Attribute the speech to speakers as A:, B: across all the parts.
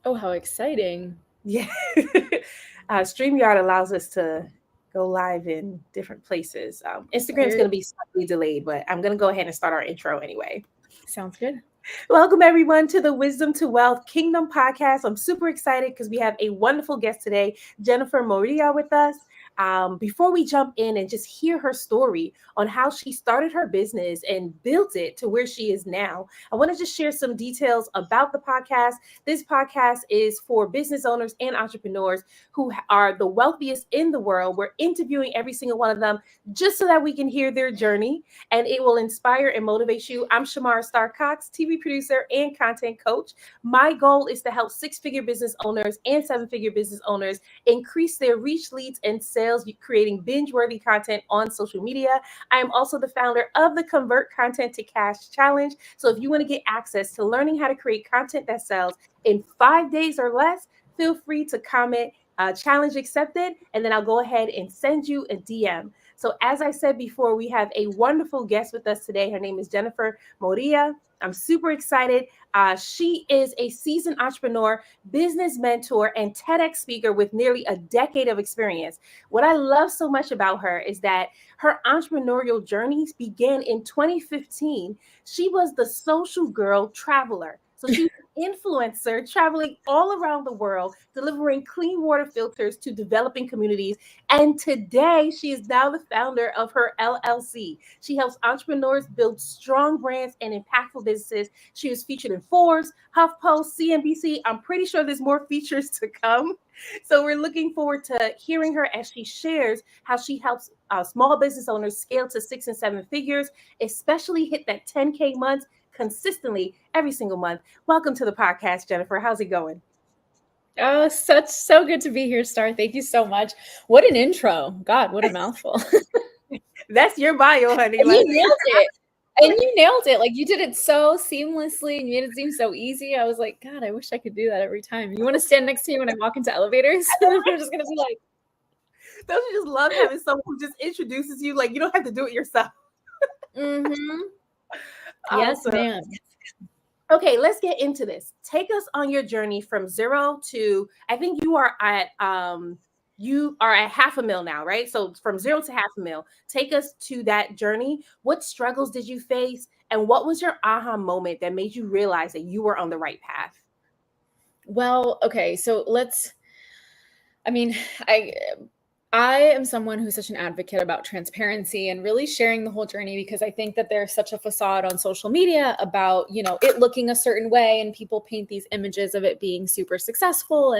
A: Oh, how exciting.
B: Yeah. StreamYard allows us to go live in different places. Instagram's
A: Very
B: going to be slightly delayed, but I'm going to go ahead and start our intro anyway.
A: sounds good.
B: Welcome, everyone, to the Wisdom to Wealth Kingdom podcast. I'm super excited because we have a wonderful guest today, Jennifer Morilla, with us. Before we jump in and just hear her story on how she started her business and built it to where she is now, I want to just share some details about the podcast. This podcast is for business owners and entrepreneurs who are the wealthiest in the world. We're interviewing every single one of them just so that we can hear their journey and it will inspire and motivate you. I'm Shamara Star Cox, TV producer and content coach. My goal is to help six-figure business owners and seven-figure business owners increase their reach, leads, and sales, creating binge-worthy content on social media. I am also the founder of the Convert Content to Cash Challenge. So if you want to get access to learning how to create content that sells in 5 days or less, feel free to comment challenge accepted, and then I'll go ahead and send you a DM. So as I said before, we have a wonderful guest with us today. Her name is Jennifer Morilla. I'm super excited. She is a seasoned entrepreneur, business mentor, and TEDx speaker with nearly a decade of experience. What I love so much about her is that her entrepreneurial journeys began in 2015. She was the social girl traveler. So she was an influencer traveling all around the world, delivering clean water filters to developing communities. And today, she is now the founder of her LLC. She helps entrepreneurs build strong brands and impactful businesses. She was featured in Forbes, HuffPost, CNBC. I'm pretty sure there's more features to come. So we're looking forward to hearing her as she shares how she helps small business owners scale to 6 and 7 figures, especially hit that 10K months consistently every single month. Welcome to the podcast, Jennifer. How's it going?
A: Oh, so good to be here, Star. Thank you so much. What an intro. God, what a mouthful.
B: That's your bio, honey.
A: And you nailed it. And you nailed it. Like you did it so seamlessly and you made it seem so easy. I was like, God, I wish I could do that every time. You want to stand next to me when I walk into elevators? I'm just going to be like,
B: don't you just love having someone who just introduces you? Like you don't have to do it yourself.
A: mm-hmm. Yes, ma'am.
B: Okay, let's get into this. Take us on your journey from zero to, I think you are at $500,000 now, right? So from zero to $500,000. Take us to that journey. What struggles did you face? And what was your aha moment that made you realize that you were on the right path?
A: Well, okay, so I am someone who's such an advocate about transparency and really sharing the whole journey because I think that there's such a facade on social media about, it looking a certain way and people paint these images of it being super successful.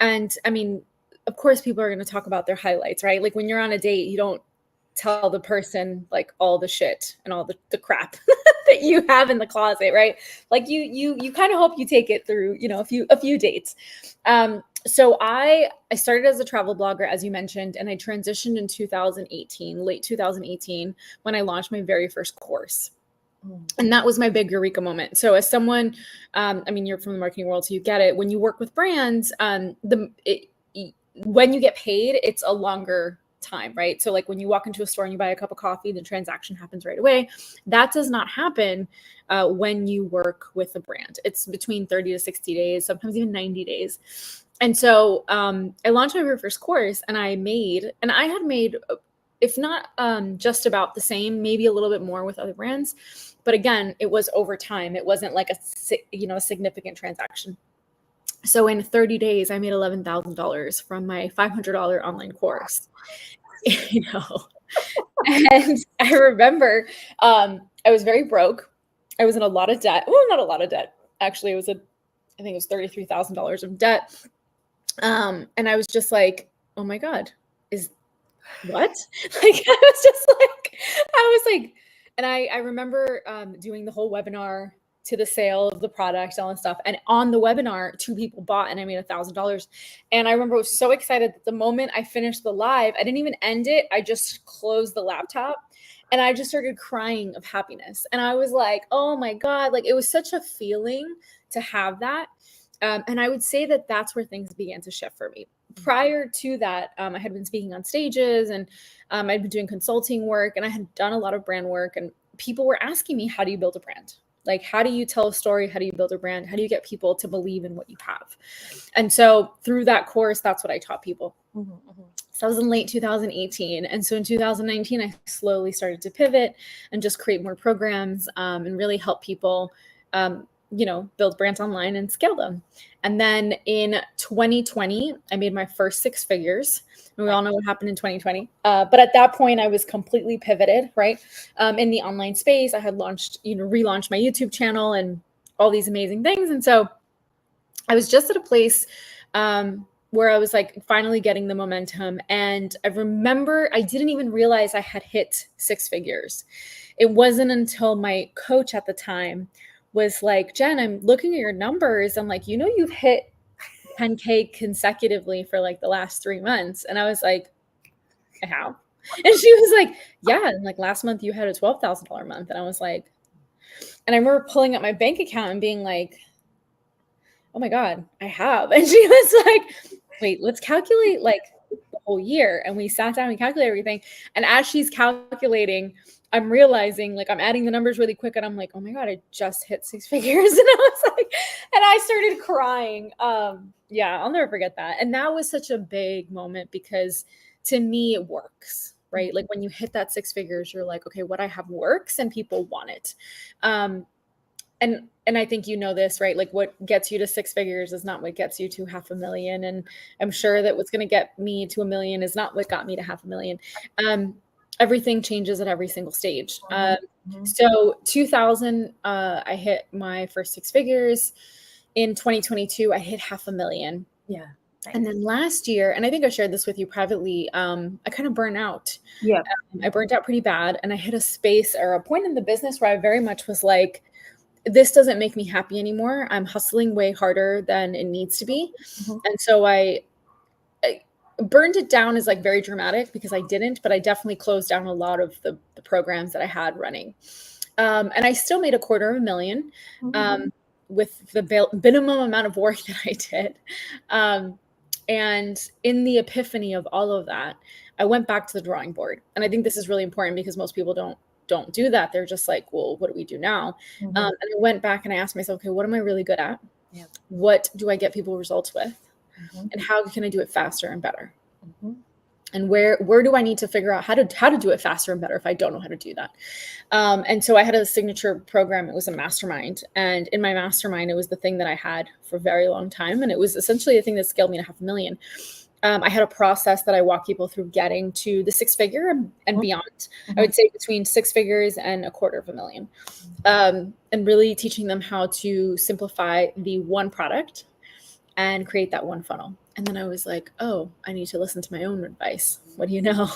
A: And I mean, of course, people are going to talk about their highlights, right? Like when you're on a date, you don't tell the person like all the shit and all the crap that you have in the closet, right? Like you kind of hope you take it through, a few dates. So I started as a travel blogger, as you mentioned, and I transitioned in 2018, late 2018, when I launched my very first course. And that was my big eureka moment. So as someone, you're from the marketing world, so you get it. When you work with brands, when you get paid, it's a longer time, right? So like when you walk into a store and you buy a cup of coffee, the transaction happens right away. That does not happen when you work with a brand. It's between 30 to 60 days, sometimes even 90 days. And so I launched my very first course and I had made, if not just about the same, maybe a little bit more with other brands. But again, it was over time. It wasn't like a significant transaction. So in 30 days, I made $11,000 from my $500 online course, and I remember I was very broke. I was in a lot of debt. Well, not a lot of debt. Actually, I think it was $33,000 of debt. And I was just like, oh my God, what? Like, I was like, and I remember doing the whole webinar to the sale of the product, all that stuff. And on the webinar, 2 people bought and I made $1,000. And I remember I was so excited that the moment I finished the live, I didn't even end it. I just closed the laptop and I just started crying of happiness. And I was like, oh my God, like it was such a feeling to have that. And I would say that that's where things began to shift for me. Prior to that, I had been speaking on stages and I'd been doing consulting work and I had done a lot of brand work and people were asking me, how do you build a brand? Like, how do you tell a story? How do you build a brand? How do you get people to believe in what you have? And so through that course, that's what I taught people. So I was in late 2018. And so in 2019, I slowly started to pivot and just create more programs and really help people, build brands online and scale them. And then in 2020, I made my first 6 figures. And we all know what happened in 2020. But at that point, I was completely pivoted, right? In the online space. I had relaunched my YouTube channel and all these amazing things. And so I was just at a place where I was like finally getting the momentum. And I remember I didn't even realize I had hit 6 figures. It wasn't until my coach at the time was like, Jen, I'm looking at your numbers. I'm like, you've hit 10K consecutively for like the last 3 months. And I was like, I have. And she was like, yeah. And like last month you had a $12,000 month. And I was like, and I remember pulling up my bank account and being like, oh my God, I have. And she was like, wait, let's calculate like the whole year. And we sat down and calculated everything. And as she's calculating, I'm realizing like I'm adding the numbers really quick and I'm like, oh my God, I just hit 6 figures. And I was like, and I started crying. Yeah, I'll never forget that. And that was such a big moment because to me, it works, right? Like when you hit that 6 figures, you're like, okay, what I have works and people want it. And I think this, right? Like what gets you to 6 figures is not what gets you to $500,000. And I'm sure that what's going to get me to $1 million is not what got me to $500,000. Everything changes at every single stage. So 2000, I hit my first 6 figures. In 2022, I hit $500,000.
B: Yeah. Nice.
A: And then last year, and I think I shared this with you privately, I kind of burned out.
B: Yeah.
A: I burned out pretty bad. And I hit a space or a point in the business where I very much was like, this doesn't make me happy anymore. I'm hustling way harder than it needs to be. And so I burned it down is like very dramatic because I didn't, but I definitely closed down a lot of the programs that I had running. And I still made $250,000 with the minimum amount of work that I did. And in the epiphany of all of that, I went back to the drawing board. And I think this is really important because most people don't do that. They're just like, well, what do we do now? And I went back and I asked myself, okay, what am I really good at?
B: Yeah.
A: What do I get people results with? And how can I do it faster and better? And where do I need to figure out how to do it faster and better if I don't know how to do that? And so I had a signature program. It was a mastermind. And in my mastermind, it was the thing that I had for a very long time. And it was essentially the thing that scaled me to $500,000. I had a process that I walk people through getting to the 6 figure and beyond. I would say between 6 figures and $250,000. And really teaching them how to simplify the one product and create that one funnel. And then I was like, oh, I need to listen to my own advice. What do you know?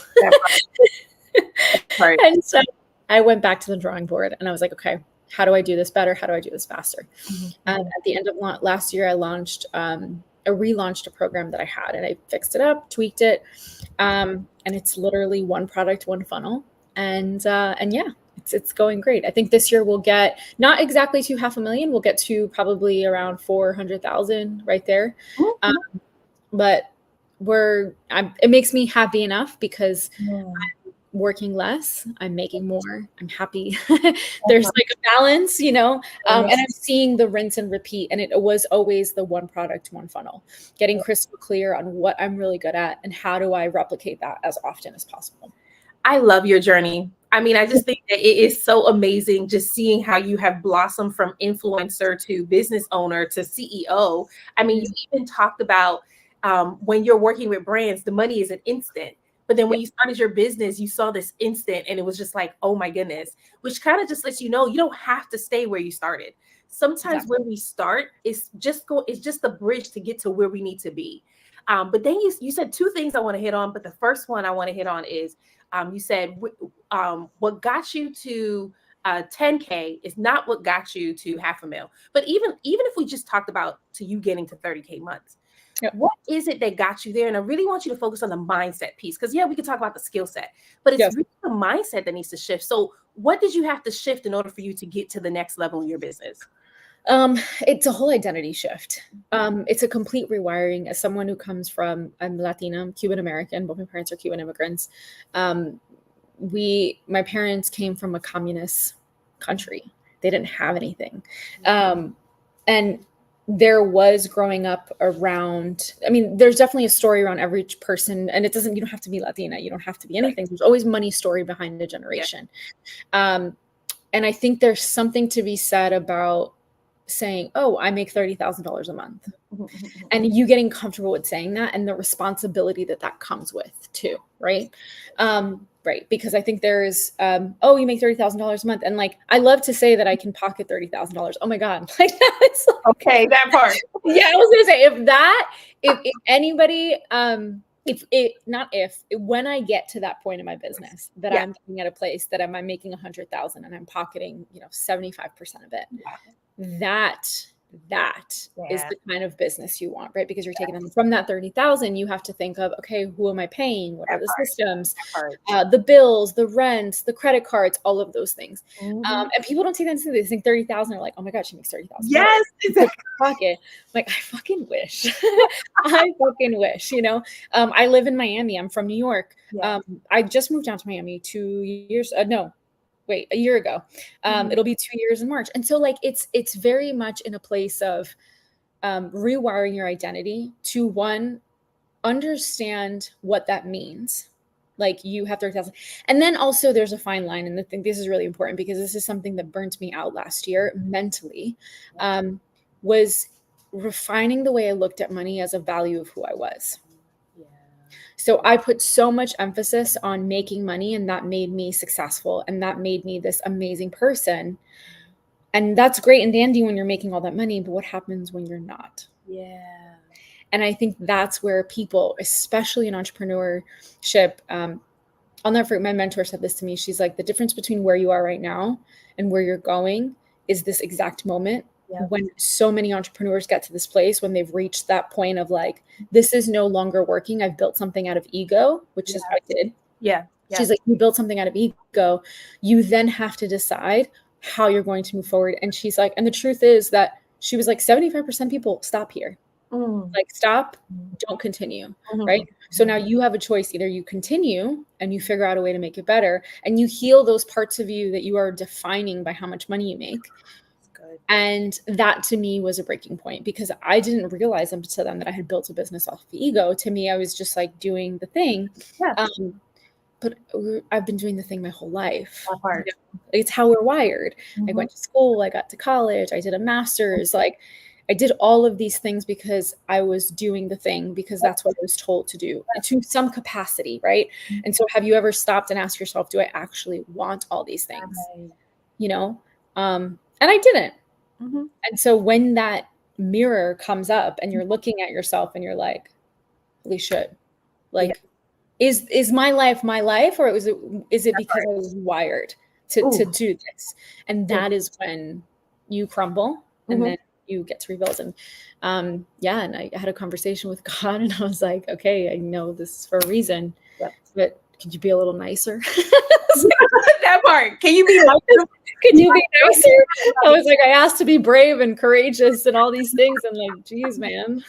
B: Right.
A: And so I went back to the drawing board and I was like, okay, how do I do this better? How do I do this faster? At the end of last year, I relaunched a program that I had and I fixed it up, tweaked it. And it's literally one product, one funnel. And yeah, it's going great. I think this year we'll get not exactly to $500,000. We'll get to probably around 400,000 right there. But it makes me happy enough because I'm working less, I'm making more, I'm happy. There's like a balance, and I'm seeing the rinse and repeat. And it was always the one product, one funnel, getting crystal clear on what I'm really good at and how do I replicate that as often as possible.
B: I love your journey. I mean, I just think that it is so amazing just seeing how you have blossomed from influencer to business owner to CEO. I mean, you even talked about when you're working with brands, the money is an instant. But then when you started your business, you saw this instant and it was just like, oh my goodness, which kind of just lets you know you don't have to stay where you started. Sometimes where we start is just the bridge to get to where we need to be. But then you said 2 things I want to hit on. But the first one I want to hit on is you said what got you to 10K is not what got you to $500,000. But even if we just talked about to you getting to 30K months, what is it that got you there? And I really want you to focus on the mindset piece because we can talk about the skill set, but it's really the mindset that needs to shift. So what did you have to shift in order for you to get to the next level in your business?
A: It's a whole identity shift. It's a complete rewiring. As someone who comes from, I'm Latina, I'm Cuban American, both my parents are Cuban immigrants. My parents came from a communist country. They didn't have anything. And there was growing up around, I mean, there's definitely a story around every person, and you don't have to be Latina. You don't have to be anything. There's always money story behind a generation. And I think there's something to be said about saying, oh, I make $30,000 a month. And you getting comfortable with saying that and the responsibility that comes with too, right? Right. Because I think there's, oh, you make $30,000 a month. And like, I love to say that I can pocket $30,000. Oh my God. Like that's like,
B: okay, that part.
A: Yeah, I was going to say if anybody, when I get to that point in my business that I'm looking at a place that I'm making 100,000 and I'm pocketing, 75% of it, that is the kind of business you want, right? Because you're taking them from that 30,000, you have to think of, okay, who am I paying? What are the systems, the bills, the rents, the credit cards, all of those things. And people don't see that. They think 30,000 are like, oh my God, she makes 30,000.
B: Yes.
A: Pocket. Like, I fucking wish. I fucking wish, I live in Miami. I'm from New York. I just moved down to Miami a year ago. It'll be 2 years in March. And so like, it's very much in a place of rewiring your identity to understand what that means. Like you have 30,000. And then also there's a fine line. And I think this is really important because this is something that burnt me out last year mentally, was refining the way I looked at money as a value of who I was. So I put so much emphasis on making money, and that made me successful, and that made me this amazing person. And that's great and dandy when you're making all that money, but what happens when you're not?
B: Yeah.
A: And I think that's where people, especially in entrepreneurship, I'll never forget, my mentor said this to me. She's like, the difference between where you are right now and where you're going is this exact moment. When so many entrepreneurs get to this place, when they've reached that point of like, this is no longer working. I've built something out of ego, which is what I did.
B: Yeah.
A: She's like, you built something out of ego. You then have to decide how you're going to move forward. And she's like, and the truth is that she was like, 75% people stop here. Like stop, don't continue. Right. So now you have a choice. Either you continue and you figure out a way to make it better and you heal those parts of you that you are defining by how much money you make. And that to me was a breaking point because I didn't realize until then that I had built a business off of ego. To me, I was just like doing the thing. But I've been doing the thing my whole life. It's how we're wired. I went to school, I got to college, I did a master's, like I did all of these things because I was doing the thing because that's what I was told to do to some capacity. Right. And so have you ever stopped and asked yourself, do I actually want all these things? And I didn't. And so when that mirror comes up and you're looking at yourself and you're like, holy shit, like, is my life, or is it because I was wired to do this? And that is when you crumble and then you get to rebuild. And and I had a conversation with God and I was like, okay, I know this is for a reason, but could you be a little nicer?
B: That part. Can you be nicer?
A: Could you be nicer? I was like, I asked to be brave and courageous and all these things. And like, geez, man.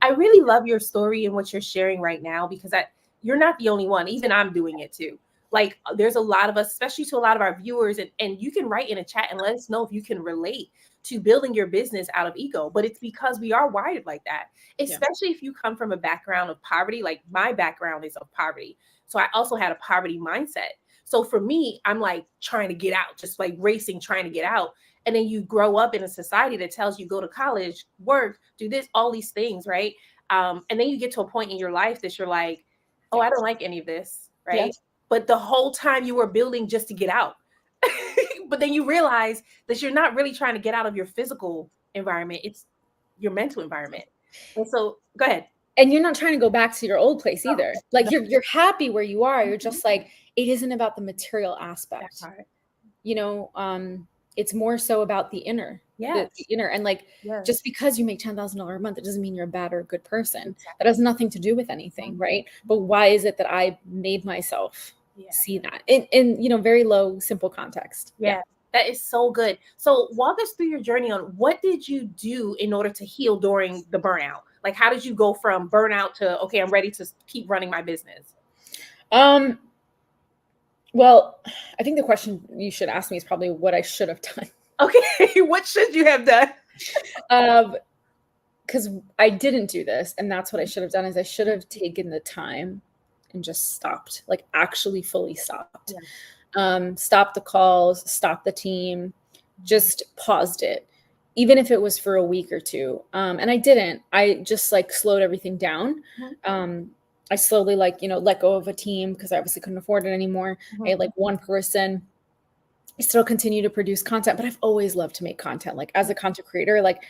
B: I really love your story and what you're sharing right now because you're not the only one. Even I'm doing it too. Like there's a lot of us, especially to a lot of our viewers, and you can write in a chat and let us know if you can relate to building your business out of ego. But it's because we are wired like that, especially if you come from a background of poverty. Like my background is of poverty. So I also had a poverty mindset. So for me, I'm like trying to get out, just like racing, trying to get out. And then you grow up in a society that tells you go to college, work, do this, all these things, right? And then you get to a point in your life that you're like, oh, I don't like any of this, right? Yes. But the whole time you were building just to get out. But then you realize that you're not really trying to get out of your physical environment. It's your mental environment. And so go ahead.
A: And you're not trying to go back to your old place either. Like you're happy where you are. You're just like, it isn't about the material aspect. It's more so about the inner, the inner. And like, just because you make $10,000 a month, it doesn't mean you're a bad or a good person. That has nothing to do with anything. Right. But why is it that I made myself see that in very low, simple context?
B: That is so good. So walk us through your journey on what did you do in order to heal during the burnout? Like, how did you go from burnout to, okay, I'm ready to keep running my business?
A: Well, I think the question you should ask me is probably what I should have done.
B: Okay, what should you have done?
A: Because I didn't do this, and that's what I should have done is I should have taken the time and just stopped, like actually fully stopped. Stopped the calls, stopped the team, just paused it, even if it was for a week or two. And I didn't. I just like slowed everything down. I slowly let go of a team because I obviously couldn't afford it anymore. I had like one person. I still continue to produce content, but I've always loved to make content. Like as a content creator, like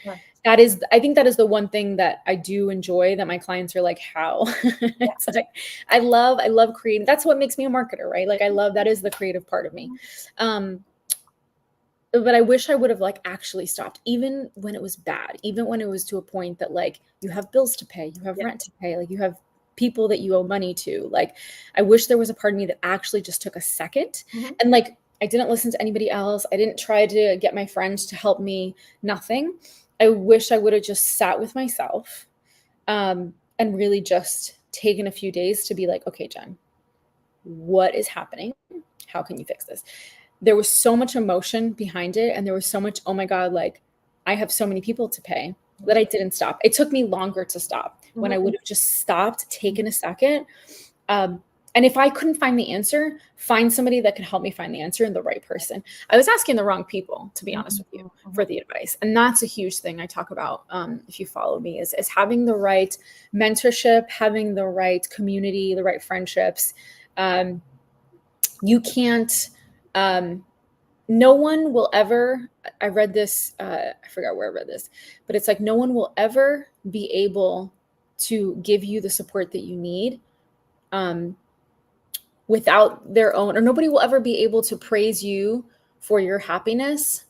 A: I think that is the one thing that I do enjoy that my clients are like, how? It's like, I love creating. That's what makes me a marketer, right? Like that is the creative part of me. But I wish I would have like actually stopped, even when it was bad, even when it was to a point that like you have bills to pay, you have rent to pay, like you have people that you owe money to. Like, I wish there was a part of me that actually just took a second and like, I didn't listen to anybody else. I didn't try to get my friends to help me, nothing. I wish I would have just sat with myself and really just taken a few days to be like, okay, Jen, what is happening? How can you fix this? There was so much emotion behind it. And there was so much, oh my God, like I have so many people to pay that I didn't stop. It took me longer to stop when I would have just stopped, taken a second. And if I couldn't find the answer, find somebody that could help me find the answer and the right person. I was asking the wrong people, to be honest with you, for the advice. And that's a huge thing I talk about, if you follow me, is having the right mentorship, having the right community, the right friendships. You can't, no one will ever, I read this, I forgot where I read this, but it's like, no one will ever be able to give you the support that you need without their own, or nobody will ever be able to praise you for your happiness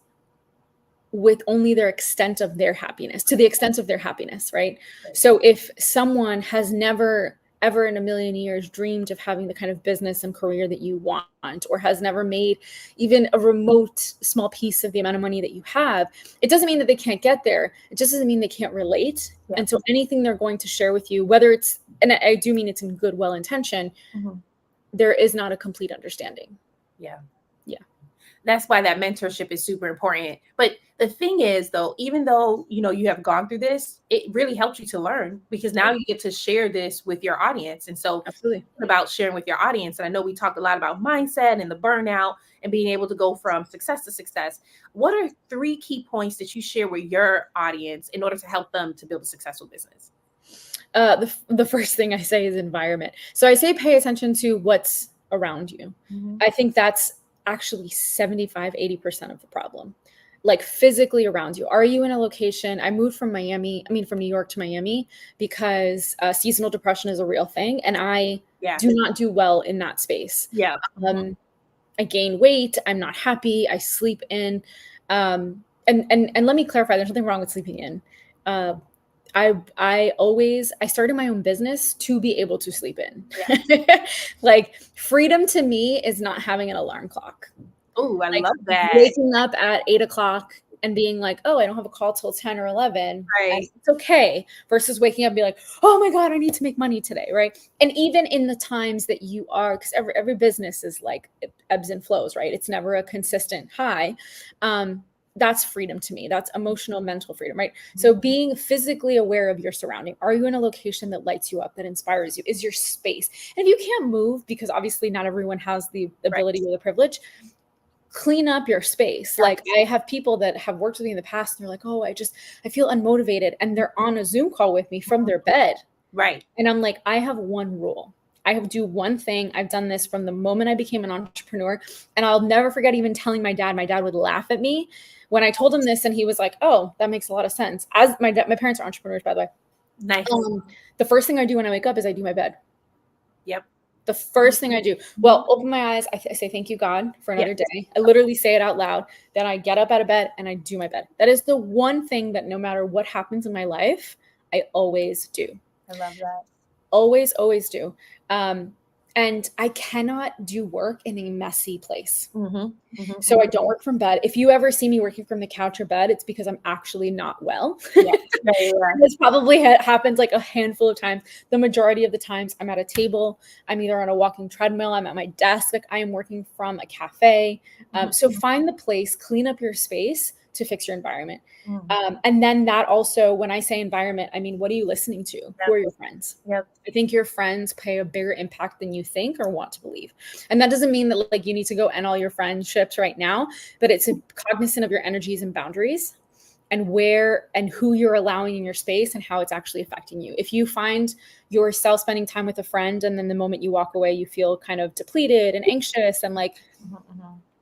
A: with only their extent of their happiness, to the extent of their happiness, right? So if someone has never ever in a million years dreamed of having the kind of business and career that you want, or has never made even a remote small piece of the amount of money that you have, it doesn't mean that they can't get there. It just doesn't mean they can't relate. And so anything they're going to share with you, whether it's, and I do mean it's in good, well intention, there is not a complete understanding.
B: Yeah.
C: That's why that mentorship is super important. But the thing is, though, even though, you have gone through this, it really helps you to learn, because now you get to share this with your audience. And so
A: absolutely
C: about sharing with your audience. And I know we talked a lot about mindset and the burnout and being able to go from success to success. What are 3 key points that you share with your audience in order to help them to build a successful business?
A: The first thing I say is environment. So I say pay attention to what's around you. I think that's actually 75-80% of the problem, like physically around you. Are you in a location? I moved from New York to Miami because seasonal depression is a real thing, and I do not do well in that space. I gain weight. I'm not happy. I sleep in. And let me clarify, there's nothing wrong with sleeping in. I started my own business to be able to sleep in. Like freedom to me is not having an alarm clock.
C: Oh, I love that.
A: Waking up at 8:00 and being like, oh, I don't have a call till 10 or 11.
C: Right.
A: It's okay. Versus waking up and be like, oh my God, I need to make money today. Right. And even in the times that you are, because every business is like ebbs and flows, right? It's never a consistent high. That's freedom to me. That's emotional, mental freedom, right? So being physically aware of your surrounding. Are you in a location that lights you up, that inspires you? Is your space? And if you can't move, because obviously not everyone has the ability or the privilege, clean up your space. Like I have people that have worked with me in the past, and they're like, oh, I feel unmotivated. And they're on a Zoom call with me from their bed.
C: Right.
A: And I'm like, I have one rule. I have to do one thing. I've done this from the moment I became an entrepreneur. And I'll never forget even telling my dad. My dad would laugh at me when I told him this, and he was like, oh, that makes a lot of sense. As my parents are entrepreneurs, by the way.
C: Nice.
A: The first thing I do when I wake up is I do my bed.
C: Yep.
A: The first thing I do, open my eyes. I say, thank you, God, for another day. I literally say it out loud. Then I get up out of bed and I do my bed. That is the one thing that no matter what happens in my life, I always do.
B: I love that.
A: Always, always do. And I cannot do work in a messy place.
B: Mm-hmm. Mm-hmm.
A: So I don't work from bed. If you ever see me working from the couch or bed, it's because I'm actually not well.
B: Yeah.
A: This probably happens like a handful of times. The majority of the times I'm at a table, I'm either on a walking treadmill, I'm at my desk, like I am working from a cafe. So find the place, clean up your space to fix your environment. And then that also, when I say environment, I mean, what are you listening to?
B: Yep.
A: Who are your friends?
B: Yep.
A: I think your friends play a bigger impact than you think or want to believe. And that doesn't mean that like you need to go end all your friendships right now, but it's cognizant of your energies and boundaries and where and who you're allowing in your space and how it's actually affecting you. If you find yourself spending time with a friend and then the moment you walk away, you feel kind of depleted and anxious and like,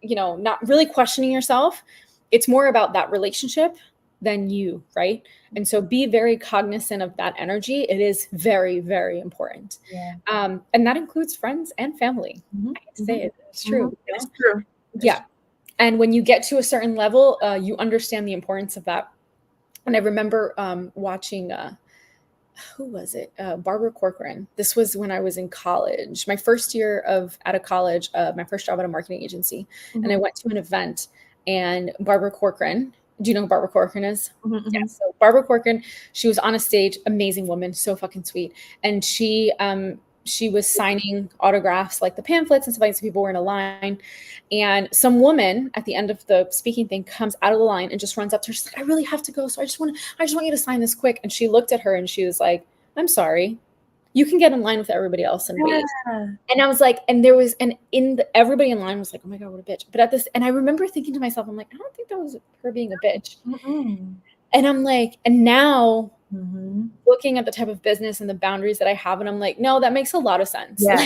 A: you know, not really questioning yourself, it's more about that relationship than you, right? And so be very cognizant of that energy. It is very, very important.
B: Yeah.
A: And that includes friends and family. I hate to say it. It's true.
B: It's true.
A: Yeah. And when you get to a certain level, you understand the importance of that. And I remember watching, who was it? Barbara Corcoran. This was when I was in college, my first year out of college, my first job at a marketing agency. And I went to an event and Barbara Corcoran, do you know who Barbara Corcoran is? Yeah. So Barbara Corcoran, she was on a stage, amazing woman, so fucking sweet. And she was signing autographs, like the pamphlets and stuff like that. So people were in a line. And some woman at the end of the speaking thing comes out of the line and just runs up to her. She's like, I really have to go. So I just want you to sign this quick. And she looked at her and she was like, I'm sorry. You can get in line with everybody else and wait. And I was like, and there was, and everybody in line was like, oh my God, what a bitch. But and I remember thinking to myself, I'm like, I don't think that was her being a bitch. And I'm like, and now looking at the type of business and the boundaries that I have, and I'm like, no, that makes a lot of sense.
B: Yeah.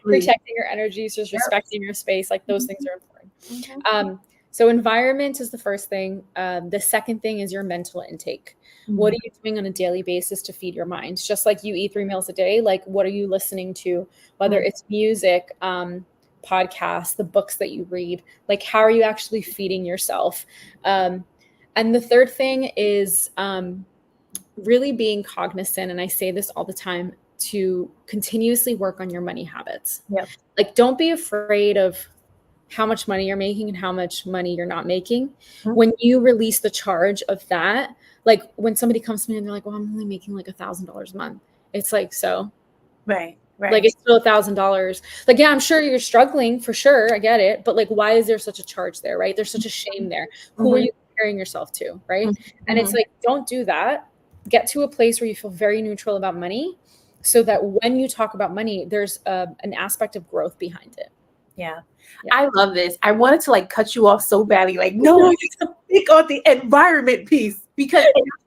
A: Protecting your energies, just respecting your space. Like those things are important. So environment is the first thing. The second thing is your mental intake. What are you doing on a daily basis to feed your mind? Just like you eat 3 meals a day, like what are you listening to? Whether it's music, podcasts, the books that you read, like how are you actually feeding yourself? And the third thing is really being cognizant, and I say this all the time, to continuously work on your money habits. Like don't be afraid of how much money you're making and how much money you're not making. When you release the charge of that, like when somebody comes to me and they're like, well, I'm only making like $1,000 a month. It's like, so
B: right.
A: Like it's still $1,000. Like, yeah, I'm sure you're struggling for sure. I get it. But like, why is there such a charge there? Right. There's such a shame there. Who are you comparing yourself to? Right. And it's like, don't do that. Get to a place where you feel very neutral about money so that when you talk about money, there's an aspect of growth behind it.
B: Yeah. I love this. I wanted to like cut you off so badly. Like, no, speak on the environment piece, because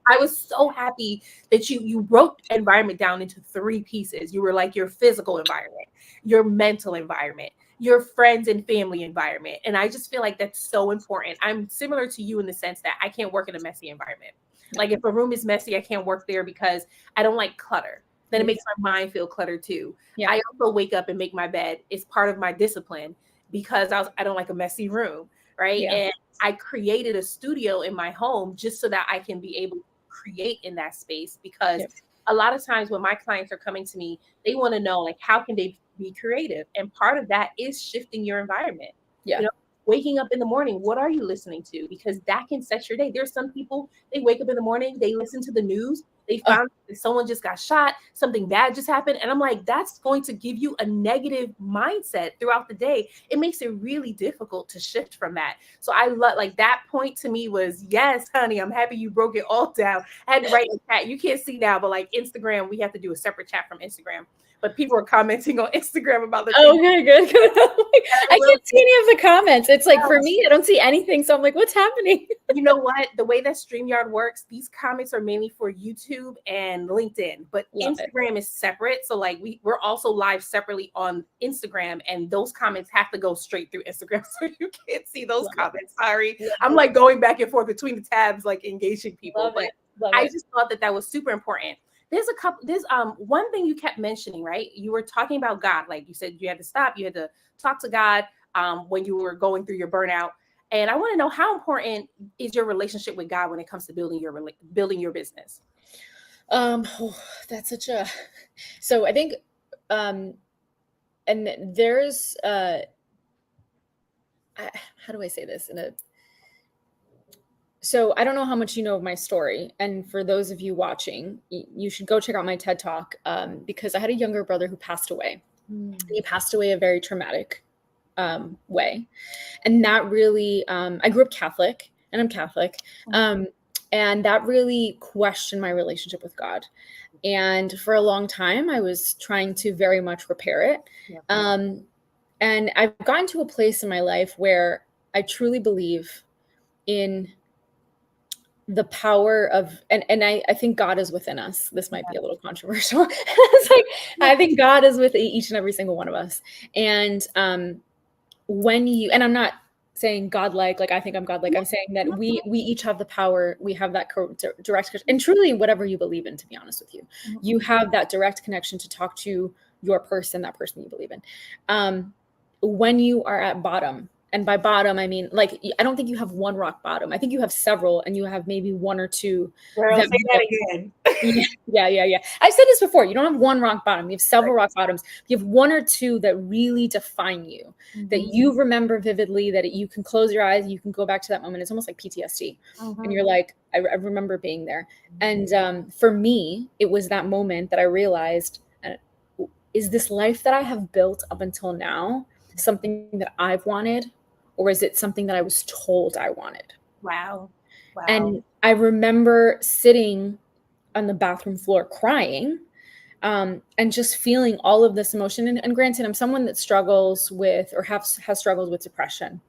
B: I was so happy that you broke environment down into 3 pieces. You were like your physical environment, your mental environment, your friends and family environment. And I just feel like that's so important. I'm similar to you in the sense that I can't work in a messy environment. Like if a room is messy, I can't work there because I don't like clutter. Then it makes my mind feel cluttered too. I also wake up and make my bed. It's part of my discipline because I don't like a messy room, right? And I created a studio in my home just so that I can be able to create in that space, because a lot of times when my clients are coming to me, they want to know like, how can they be creative? And part of that is shifting your environment. You know, waking up in the morning, what are you listening to? Because that can set your day. There's some people, they wake up in the morning, they listen to the news, they found that someone just got shot, something bad just happened. And I'm like, that's going to give you a negative mindset throughout the day. It makes it really difficult to shift from that. So I love, like, that point to me was, yes, honey, I'm happy you broke it all down. I had to write in chat. You can't see now, but like Instagram, we have to do a separate chat from Instagram. But people are commenting on Instagram about the
A: okay, good. I can't see any of the comments. It's like, for me, I don't see anything. So I'm like, what's happening?
B: You know what? The way that StreamYard works, these comments are mainly for YouTube and LinkedIn, but Instagram is separate. So like we're also live separately on Instagram, and those comments have to go straight through Instagram. So you can't see those comments. Sorry. I'm like going back and forth between the tabs, like engaging people. But I just thought that was super important. There's one thing you kept mentioning, right? You were talking about God. Like you said, you had to stop, you had to talk to God when you were going through your burnout. And I want to know, how important is your relationship with God when it comes to building your business?
A: That's so I think and there's how do I say this so I don't know how much you know of my story, and for those of you watching, you should go check out my TED Talk, because I had a younger brother who passed away. He passed away a very traumatic way, and that really I grew up Catholic, and I'm Catholic, and that really questioned my relationship with God. And for a long time, I was trying to very much repair it. And I've gotten to a place in my life where I truly believe in the power of, and I think God is within us. This might be a little controversial. It's like, I think God is with each and every single one of us. And when you, and I'm not saying godlike, like I think I'm godlike. I'm saying that we each have the power. We have that direct, and truly whatever you believe in, to be honest with you, you have that direct connection to talk to your person, that person you believe in. When you are at bottom, and by bottom, I mean, like, I don't think you have one rock bottom. I think you have several, and you have maybe one or two.
B: Girl, say that again.
A: Yeah. I've said this before. You don't have one rock bottom. You have several rock bottoms. You have one or two that really define you, that you remember vividly, that you can close your eyes, you can go back to that moment. It's almost like PTSD. And you're like, I remember being there. And for me, it was that moment that I realized, is this life that I have built up until now something that I've wanted, or is it something that I was told I wanted?
B: Wow.
A: And I remember sitting on the bathroom floor crying, and just feeling all of this emotion. And granted, I'm someone that struggles with, or has struggled with depression.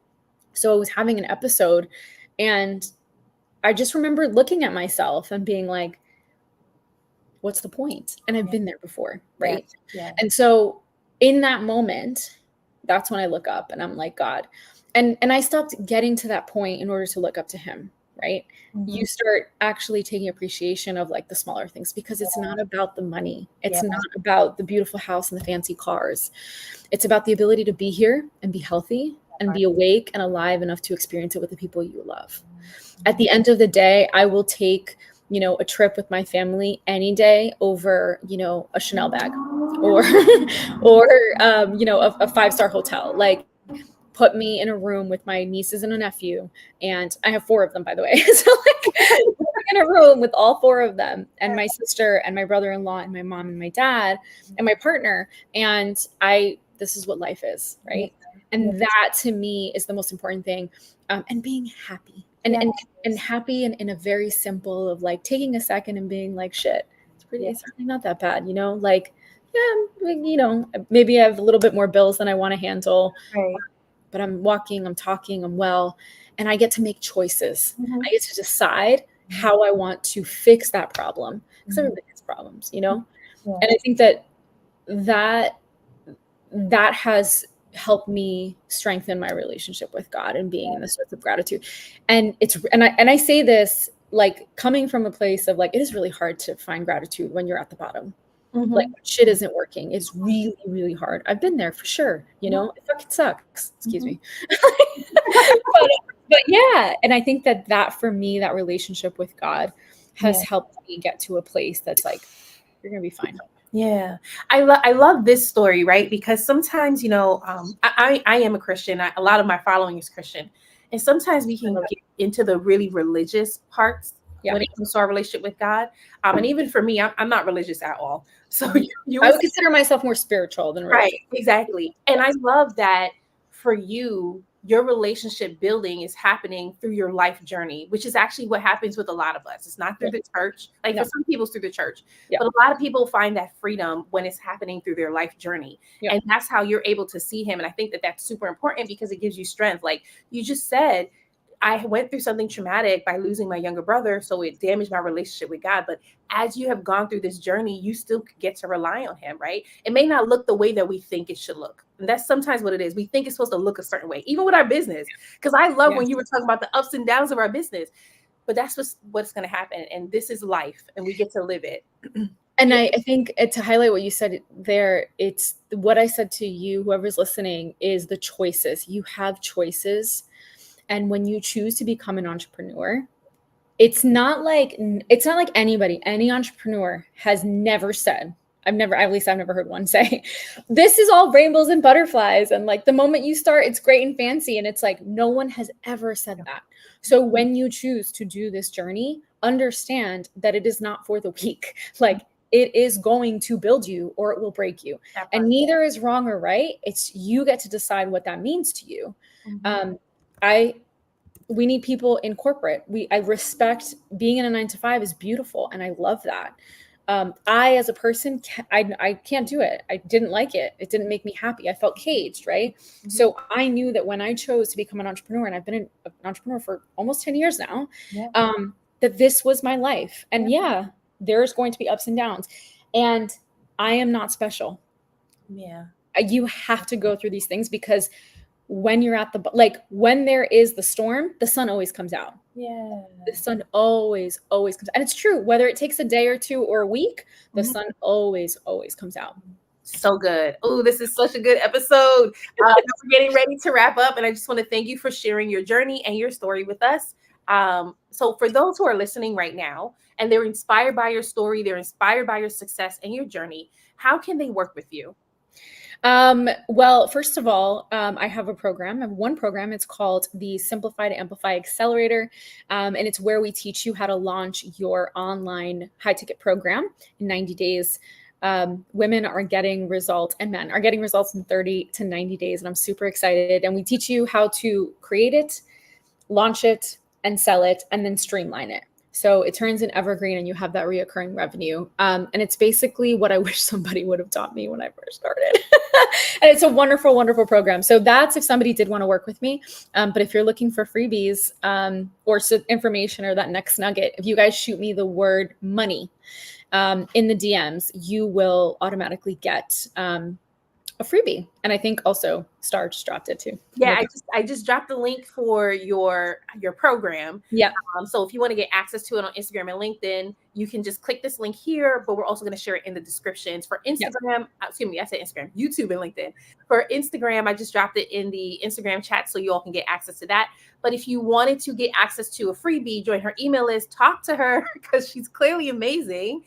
A: So I was having an episode, and I just remember looking at myself and being like, what's the point? And I've been there before, right? And so in that moment, that's when I look up and I'm like, God. And I stopped getting to that point in order to look up to him, right? You start actually taking appreciation of like the smaller things, because it's not about the money. It's not about the beautiful house and the fancy cars. It's about the ability to be here and be healthy and be awake and alive enough to experience it with the people you love. At the end of the day, I will take, a trip with my family any day over, a Chanel bag or a 5-star hotel. Like, put me in a room with my nieces and a nephew, and I have 4 of them, by the way. So like, in a room with all 4 of them, and my sister and my brother-in-law and my mom and my dad and my partner. And this is what life is, right? And that to me is the most important thing. And being happy and happy in a very simple of like taking a second and being like, shit, it's really not that bad, like, maybe I have a little bit more bills than I want to handle.
B: Right.
A: But I'm walking, I'm talking, I'm well, and I get to make choices. I get to decide how I want to fix that problem, because everybody has problems, And I think that has helped me strengthen my relationship with God and being in this sort of gratitude. And I say this like coming from a place of like, it is really hard to find gratitude when you're at the bottom. Like, shit isn't working. It's really, really hard. I've been there for sure. It fucking sucks. Excuse me. but yeah. And I think that for me, that relationship with God has helped me get to a place that's like, you're going to be fine.
B: Yeah. I love this story, right? Because sometimes, I am a Christian. A lot of my following is Christian. And sometimes we can get into the really religious parts when it comes to our relationship with God. And even for me, I'm not religious at all. So
A: I would consider myself more spiritual than religious.
B: Right, exactly. And I love that for you, your relationship building is happening through your life journey, which is actually what happens with a lot of us. It's not through the church. Like for some people, it's through the church. But a lot of people find that freedom when it's happening through their life journey. And that's how you're able to see him. And I think that that's super important because it gives you strength. Like you just said, I went through something traumatic by losing my younger brother, so it damaged my relationship with God. But as you have gone through this journey, you still get to rely on him, right? It may not look the way that we think it should look. And that's sometimes what it is. We think it's supposed to look a certain way, even with our business. Because I love when you were talking about the ups and downs of our business. But that's what's going to happen. And this is life, and we get to live it.
A: And I think to highlight what you said there, it's what I said to you, whoever's listening, is the choices. You have choices. And when you choose to become an entrepreneur, it's not like any entrepreneur has never said, I've never heard one say, this is all rainbows and butterflies. And like the moment you start, it's great and fancy. And it's like, no one has ever said that. So when you choose to do this journey, understand that it is not for the weak. Like it is going to build you or it will break you. And neither is wrong or right. It's you get to decide what that means to you. We need people in corporate. I respect being in a 9-to-5 is beautiful. And I love that. I, as a person, I can't do it. I didn't like it. It didn't make me happy. I felt caged, right? So I knew that when I chose to become an entrepreneur, and I've been an entrepreneur for almost 10 years now, that this was my life. And there's going to be ups and downs. And I am not special. Yeah. You have to go through these things because when you're at when there is the storm, the sun always comes out. Yeah. The sun always comes out. And it's true, whether it takes a day or two or a week, the sun always comes out.
C: So good. Oh, this is such a good episode. We're getting ready to wrap up. And I just want to thank you for sharing your journey and your story with us. So for those who are listening right now and they're inspired by your story, they're inspired by your success and your journey, how can they work with you?
A: Well, first of all, I have one program. It's called the Simplify to Amplify Accelerator. And it's where we teach you how to launch your online high ticket program in 90 days. Women are getting results and men are getting results in 30 to 90 days. And I'm super excited. And we teach you how to create it, launch it, and sell it, and then streamline it. So it turns in evergreen and you have that reoccurring revenue. And it's basically what I wish somebody would have taught me when I first started. And it's a wonderful, wonderful program. So that's if somebody did want to work with me. But if you're looking for freebies or information or that next nugget, if you guys shoot me the word money in the DMs, you will automatically get a freebie. And I think also Star just dropped it too.
C: Yeah, I just dropped the link for your program.
A: Yeah.
C: So if you want to get access to it on Instagram and LinkedIn, you can just click this link here, but we're also going to share it in the descriptions for Instagram. Excuse me, I said Instagram, YouTube and LinkedIn. For Instagram, I just dropped it in the Instagram chat so you all can get access to that. But if you wanted to get access to a freebie, join her email list, talk to her because she's clearly amazing.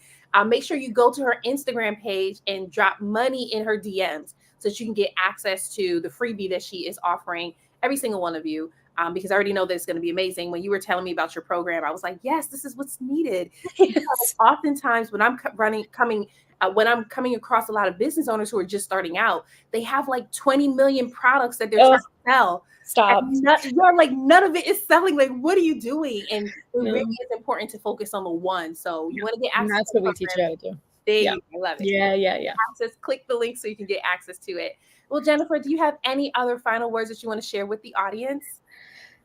C: Make sure you go to her Instagram page and drop money in her DMs so that you can get access to the freebie that she is offering every single one of you. Because I already know that it's going to be amazing. When you were telling me about your program, I was like, yes, this is what's needed. Yes. Oftentimes when I'm coming across a lot of business owners who are just starting out, they have like 20 million products that they're trying to sell.
A: Stop.
C: You're like, none of it is selling. Like, what are you doing? And it really is important to focus on the one. So you want to get access.
A: And that's what we teach you how to do.
C: I love it.
A: Yeah.
C: Access, click the link so you can get access to it. Well, Jennifer, do you have any other final words that you want to share with the audience?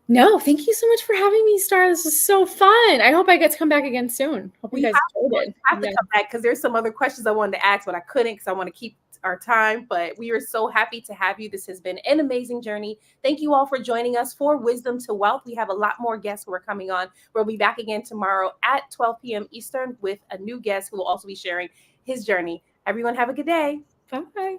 A: No, thank you so much for having me, Star. This was so fun. I hope I get to come back again soon. Hope you guys enjoyed it.
C: I have to come back because there's some other questions I wanted to ask, but I couldn't because I want to keep our time. But we are so happy to have you. This has been an amazing journey. Thank you all for joining us for Wisdom to Wealth. We have a lot more guests who are coming on. We'll be back again tomorrow at 12 p.m. Eastern with a new guest who will also be sharing his journey. Everyone have a good day.
A: Bye.